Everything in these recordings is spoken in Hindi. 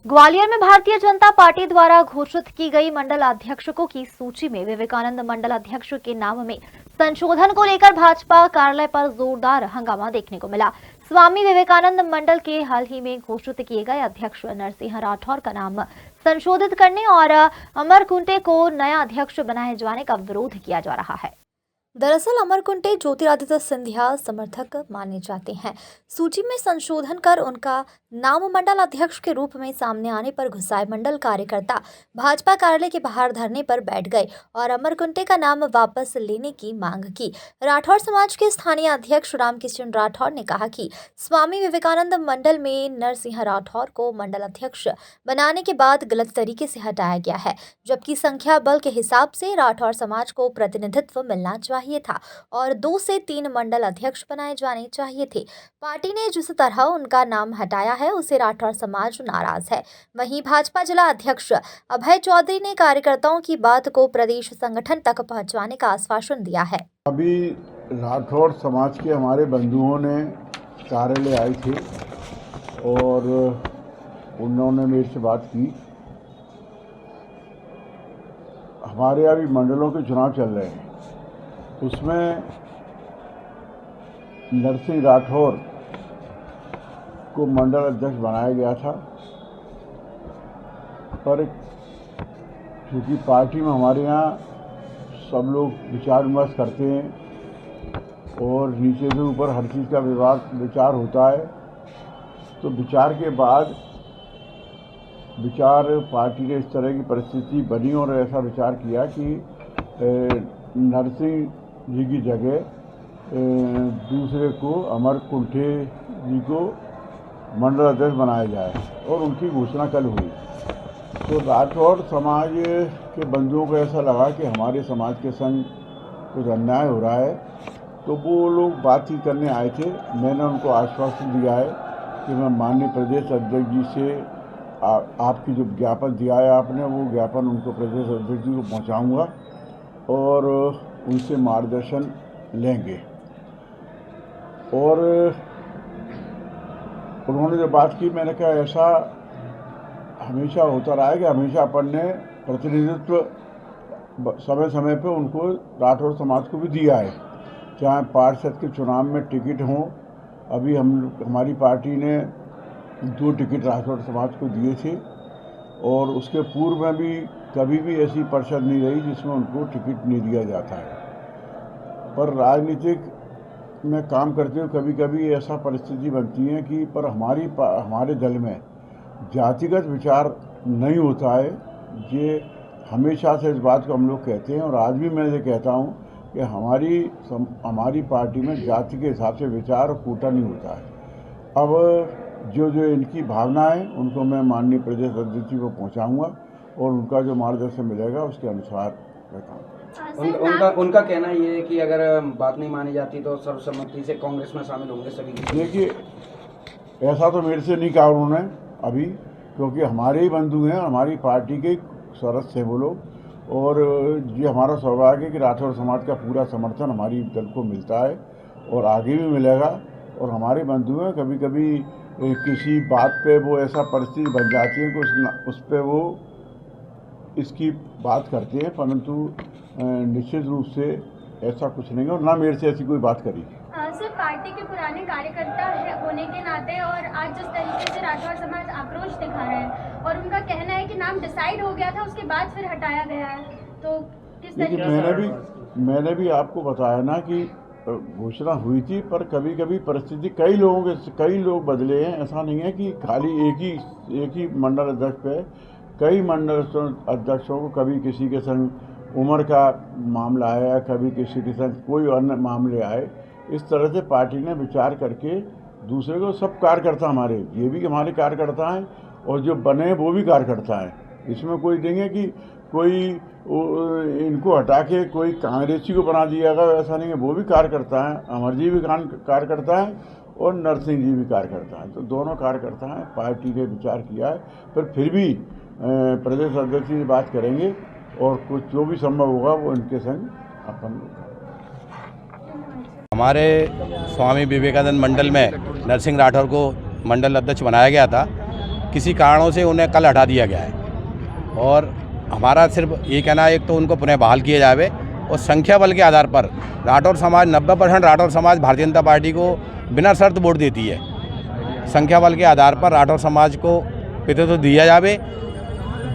ग्वालियर में भारतीय जनता पार्टी द्वारा घोषित की गई मंडल अध्यक्षों की सूची में विवेकानंद मंडल अध्यक्ष के नाम में संशोधन को लेकर भाजपा कार्यालय पर जोरदार हंगामा देखने को मिला। स्वामी विवेकानंद मंडल के हाल ही में घोषित किए गए अध्यक्ष नरसिंह राठौर का नाम संशोधित करने और अमर कुंटे को नया अध्यक्ष बनाए जाने का विरोध किया जा रहा है। दरअसल अमर कुंटे ज्योतिरादित्य सिंधिया समर्थक माने जाते हैं। सूची में संशोधन कर उनका नाम मंडल अध्यक्ष के रूप में सामने आने पर गुस्साए मंडल कार्यकर्ता भाजपा कार्यालय के बाहर धरने पर बैठ गए और अमर कुंटे का नाम वापस लेने की मांग की। राठौर समाज के स्थानीय अध्यक्ष रामकिशन राठौर ने कहा कि स्वामी विवेकानंद मंडल में नरसिंह राठौर को मंडल अध्यक्ष बनाने के बाद गलत तरीके से हटाया गया है, जबकि संख्या बल के हिसाब से राठौर समाज को प्रतिनिधित्व मिलना चाहिए था और 2 से 3 मंडल अध्यक्ष बनाए जाने चाहिए थे। पार्टी ने जिस तरह उनका नाम हटाया है उसे राठौर समाज नाराज है। वहीं भाजपा जिला अध्यक्ष अभय चौधरी ने कार्यकर्ताओं की बात को प्रदेश संगठन तक पहुंचाने का आश्वासन दिया है। अभी राठौर समाज के हमारे बंधुओं ने कार्यालय आए थे और उन्होंने मेरे से बात की। हमारे अभी मंडलों के चुनाव चल रहे हैं, उसमें नरसिंह राठौर को मंडल अध्यक्ष बनाया गया था, पर क्योंकि पार्टी में हमारे यहाँ सब लोग विचार विमर्श करते हैं और नीचे से ऊपर हर चीज़ का विचार होता है, तो विचार के बाद पार्टी ने इस तरह की परिस्थिति बनी और ऐसा विचार किया कि नरसिंह जी की जगह दूसरे को अमर कुंटे जी को मंडल अध्यक्ष बनाया जाए और उनकी घोषणा कल हुई। तो राठौर समाज के बंधुओं को ऐसा लगा कि हमारे समाज के संग कुछ अन्याय हो रहा है, तो वो लोग बातचीत करने आए थे। मैंने उनको आश्वासन दिया है कि मैं माननीय प्रदेश अध्यक्ष जी से आपकी जो ज्ञापन दिया है आपने, वो ज्ञापन उनको प्रदेश अध्यक्ष जी को पहुँचाऊँगा और उनसे मार्गदर्शन लेंगे। और उन्होंने जो बात की, मैंने कहा ऐसा हमेशा होता रहा है कि हमेशा अपन ने प्रतिनिधित्व समय समय पे उनको राठौर समाज को भी दिया है, चाहे पार्षद के चुनाव में टिकट हों। अभी हमारी पार्टी ने 2 टिकट राठौर समाज को दिए थे और उसके पूर्व में भी कभी भी ऐसी परिषद नहीं रही जिसमें उनको टिकट नहीं दिया जाता है। पर राजनीतिक में काम करते हुए कभी कभी ऐसा परिस्थिति बनती है कि पर हमारे दल में जातिगत विचार नहीं होता है। ये हमेशा से इस बात को हम लोग कहते हैं और आज भी मैं ये कहता हूँ कि हमारी पार्टी में जाति के हिसाब से विचार और कूटा नहीं होता है। अब जो इनकी भावना है उनको मैं माननीय प्रदेश अध्यक्ष जी को पहुँचाऊँगा और उनका जो मार्गदर्शन मिलेगा उसके अनुसार मैं काम। उनका कहना ये है कि अगर बात नहीं मानी जाती तो सर्वसम्मति से कांग्रेस में शामिल होंगे सभी। देखिए, ऐसा तो मेरे से नहीं कहा उन्होंने अभी, क्योंकि हमारे ही बंधु हैं, हमारी पार्टी के सदस्य हैं वो लोग, और ये हमारा सौभाग्य है कि राठौर समाज का पूरा समर्थन हमारी दल को मिलता है और आगे भी मिलेगा। और हमारे बंधु हैं, कभी कभी किसी बात पे वो ऐसा परिस्थिति बन जाती है कि उस पर वो इसकी बात करते हैं, परंतु निश्चित रूप से ऐसा कुछ नहीं है और ना मेरे से ऐसी कोई बात करी। सर, पार्टी के पुराने कार्यकर्ता होने के नाते और आज जिस तरीके से राठौर समाज आक्रोश दिखा रहा है और उनका कहना है कि नाम डिसाइड हो गया था उसके बाद फिर हटाया गया है, तो किस तरीके से? मैंने भी आपको बताया ना कि घोषणा हुई थी, पर कभी कभी परिस्थिति कई लोग बदले हैं। ऐसा नहीं है कि खाली एक ही मंडल अध्यक्ष पे कई मंडल अध्यक्षों को कभी किसी के संग उम्र का मामला आया, कभी किसी के संग कोई अन्य मामले आए। इस तरह से पार्टी ने विचार करके दूसरे को, सब कार्यकर्ता हमारे, ये भी हमारे कार्यकर्ता हैं और जो बने वो भी कार्यकर्ता हैं। इसमें कोई नहीं है कि कोई इनको हटा के कोई कांग्रेसी को बना दिया गया, ऐसा नहीं है। वो भी कार्यकर्ता हैं, अमर जी भी कार्यकर्ता हैं और नरसिंह जी भी कार्यकर्ता हैं, तो दोनों कार्यकर्ता हैं। पार्टी ने विचार किया है, पर फिर भी प्रदेश अध्यक्ष जी बात करेंगे और कुछ जो भी संभव होगा वो इनके संग अपन। हमारे स्वामी विवेकानंद मंडल में नरसिंह राठौर को मंडल अध्यक्ष बनाया गया था किसी कारणों से उन्हें कल हटा दिया गया है। और हमारा सिर्फ ये कहना है, एक तो उनको पुनः बहाल किया जाए और संख्या बल के आधार पर राठौर समाज 90% राठौर समाज भारतीय जनता पार्टी को बिना शर्त वोट देती है। संख्या बल के आधार पर राठौर समाज को प्रतिनिधित्व दिया जाए,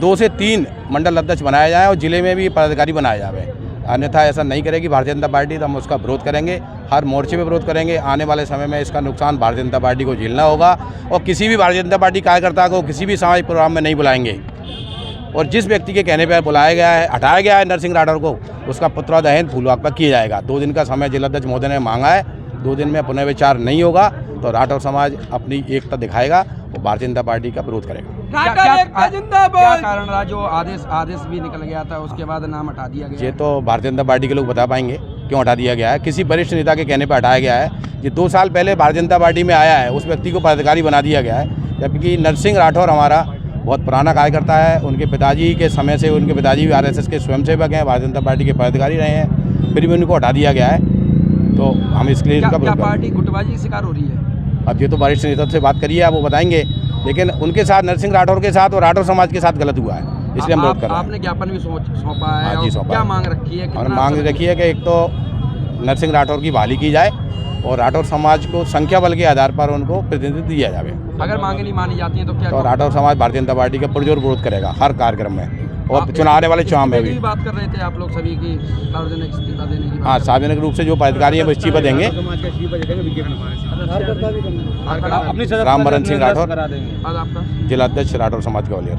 2 से 3 मंडल अध्यक्ष बनाया जाए और जिले में भी पदाधिकारी बनाया जाए। अन्यथा ऐसा नहीं करेगी भारतीय जनता पार्टी तो हम उसका विरोध करेंगे, हर मोर्चे पे विरोध करेंगे। आने वाले समय में इसका नुकसान भारतीय जनता पार्टी को झेलना होगा और किसी भी भारतीय जनता पार्टी कार्यकर्ता को किसी भी सामाजिक प्रोग्राम में नहीं बुलाएंगे। और जिस व्यक्ति के कहने पर बुलाया गया है, हटाया गया है नरसिंह राठौर को, उसका पुत्रदहन फूलबाग पर किया जाएगा। 2 दिन का समय जिलाध्यक्ष महोदय ने मांगा है, 2 दिन में पुनर्विचार नहीं होगा तो राठौर समाज अपनी एकता दिखाएगा और भारतीय जनता पार्टी का विरोध करेगा। क्या कारण रहा जो आदेश भी निकल गया था, उसके बाद नाम हटा दिया गया? ये तो भारतीय जनता पार्टी के लोग बता पाएंगे क्यों हटा दिया गया है। किसी वरिष्ठ नेता के कहने पर हटाया गया है। ये 2 साल पहले भारतीय जनता पार्टी में आया है, उस व्यक्ति को पदाधिकारी बना दिया गया है। जबकि नरसिंह राठौर हमारा बहुत पुराना कार्यकर्ता है। उनके पिताजी के समय से, उनके पिताजी भी RSS के स्वयंसेवक हैं, भारतीय जनता पार्टी के पदाधिकारी रहे हैं, फिर भी उनको हटा दिया गया है। तो हम इसके लिए क्या पार्टी गुटबाजी की शिकार हो रही है? अब ये तो वरिष्ठ नेता से बात करिए, आप वो बताएंगे। लेकिन उनके साथ, नरसिंह राठौर के साथ और राठौर समाज के साथ गलत हुआ है, इसलिए हम विरोध कर रहे हैं। आपने ज्ञापन भी सौंपा है? हाँ जी, और सौंपा क्या है। मांग रखी है? और मांग रखी है कि एक तो नरसिंह राठौर की बहाली की जाए और राठौर समाज को संख्या बल के आधार पर उनको प्रतिनिधित्व दिया जाए। अगर मांगे नहीं मानी जाती हैं तो क्या? तो राठौर समाज भारतीय जनता पार्टी का पुरजोर विरोध करेगा हर कार्यक्रम में और चुनाव आने वाले चुनाव में भी। बात कर रहे थे आप लोग सभी की सार्वजनिक इस्तीफा देने की। हाँ, सार्वजनिक रूप से जो पदाधिकारी है वो इस्तीफा देंगे। रामवरण सिंह राठौर, आपका जिला अध्यक्ष राठौर समाज ग्वालियर।